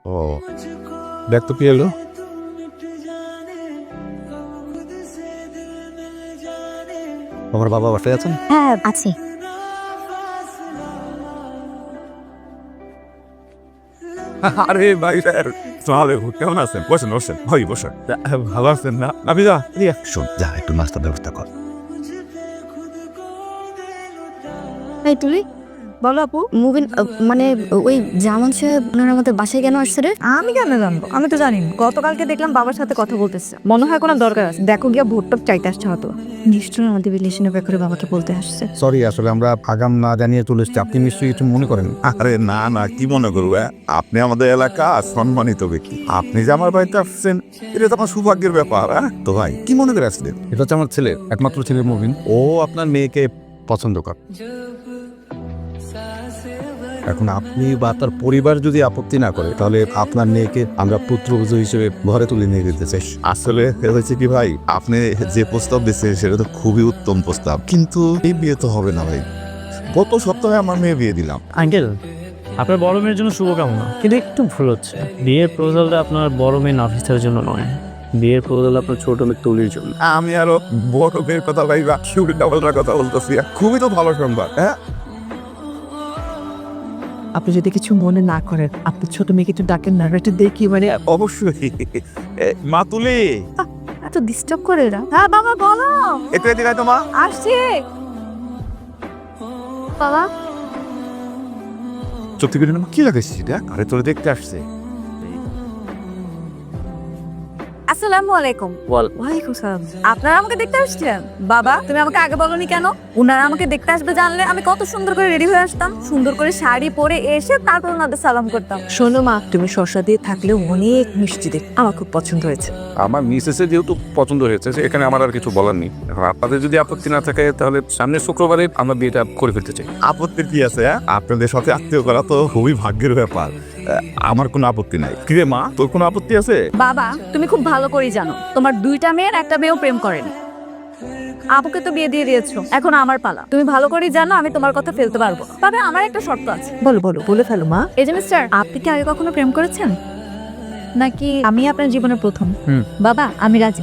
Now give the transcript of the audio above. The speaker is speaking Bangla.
ও দেখ তো কি এলো। আমার বাবা বাসায় আছেন? হ্যাঁ আছি। আরে ভাই স্যার কেমন আছেন? বসেন বসেন ভাই বসেন। ভালো আছেন না? আপনি যা শোন, যা একটু নাস্তার ব্যবস্থা কর। এই তুলি বলো আপু, মুভিন মানে ওই জামান সাহেব ওনার আমাদের বাসায় কেন আসছে রে? আমি কেন জানবো? আমি তো জানি না। গতকালকে দেখলাম বাবার সাথে কথা বলতেছে, মনে হয় কোনো দরকার আছে। দেখো গিয়া ভোটটা চাইতে আসছে হয়তো। নিশ্চয়ই আমাদের রিলেশনের ব্যাপারে বাবাকে বলতে আসছে। সরি, আসলে আমরা আগাম না জানিয়ে চলে এসেছি। আপনি নিশ্চয়ই কিছু মনে করেন? আরে না না, কি মনে করবো? আপনি আমাদের এলাকা সম্মানিত ব্যক্তি, আপনি যে আমার বাড়িতে আসছেন এটা তো আমার সৌভাগ্যের ব্যাপার। তো ভাই কি মনে করে আসলেন? এটা হচ্ছে আমার ছেলে, একমাত্র ছেলে মুবিন। ও আপনার মেয়েকে পছন্দ করে। এখন আপনি বা তার পরিবার যদি আপত্তি না করে, তাহলে আপনার মেয়েকে আমরা পুত্রবধূ হিসেবে ঘরে তুলে নিয়ে যেতে চাই। আসলে হয়েছে কি ভাই, আপনি যে প্রস্তাব দিচ্ছেন সেটা তো খুবই উত্তম প্রস্তাব, কিন্তু এই বিয়ে তো হবে না ভাই। গত সপ্তাহে আমার মেয়ে বিয়ে দিলাম। আঙ্কেল, আপনার বড় মেয়ের জন্য শুভকামনা, কিন্তু একটু ভুল হচ্ছে। বিয়ের প্রপোজালটা আপনার বড় মেয়ে নাফিসের জন্য নয়, বিয়ের প্রপোজাল আপনার ছোট মেয়ে তুলির জন্য। আমি আরো বড় মেয়ের কথা ভাই ডাবলটার কথা বলতেছি। খুবই তো ভালো সংবাদ। হ্যাঁ আপনি যদি কিছু মনে না করেন, আপনি ছোট মেয়েকে একটু ডাকেন না, একটু দেখি মানে। অবশ্যই। মা তুলি এত ডিস্টার্ব করে এরা। হ্যাঁ বাবা বলো। একটু এদিকে আয় তো মা। আসছি। বাবা সত্যি করে কি লাগাইছিস এটা? আরে তোরে দেখতে আসছে। আসসালামু আলাইকুম। ওয়ালাইকুম সালাম। আপনারা আমাকে দেখতে আসছেন? বাবা তুমি আমাকে আগে বলনি কেন? উনারা আমাকে দেখতে আসবে জানলে আমি কত সুন্দর করে রেডি হয়ে আসতাম, সুন্দর করে শাড়ি পরে এসে তারপর ওনাদের সালাম করতাম। শোনো মা, তুমি শসা দিয়ে থাকলেও অনেক মিষ্টি দেখতে, আমার খুব পছন্দ হয়েছে। আমার মিসেসের যেহেতু পছন্দ হয়েছে, এখানে আমার আর কিছু বলার নেই। এখন আপনাদের যদি আপত্তি না থাকে, তাহলে সামনের শুক্রবারে আমরা বিয়েটা করে ফেলতে চাই। আপত্তির কি আছে? আপনাদের সাথে আত্মীয় করা তো খুবই ভাগ্যের ব্যাপার। আমার কোনো আপত্তি নাই। কি রে মা, তোর কোনো আপত্তি আছে? বাবা তুমি খুব ভালো করেই জানো তোমার দুইটা মেয়ের একটা মেয়েও প্রেম করেনি। আপুকে তো বিয়ে দিয়ে দিয়েছো, এখন আমার পালা। তুমি ভালো করেই জানো আমি তোমার কথা ফেলতে পারবো। তবে আমার একটা শর্ত আছে। বলো বলো, বলে ফেলো মা। এই যে মিস্টার, আপনি কি আগে কখনো প্রেম করেছেন নাকি আমি আপনার জীবনের প্রথম? বাবা আমি রাজি।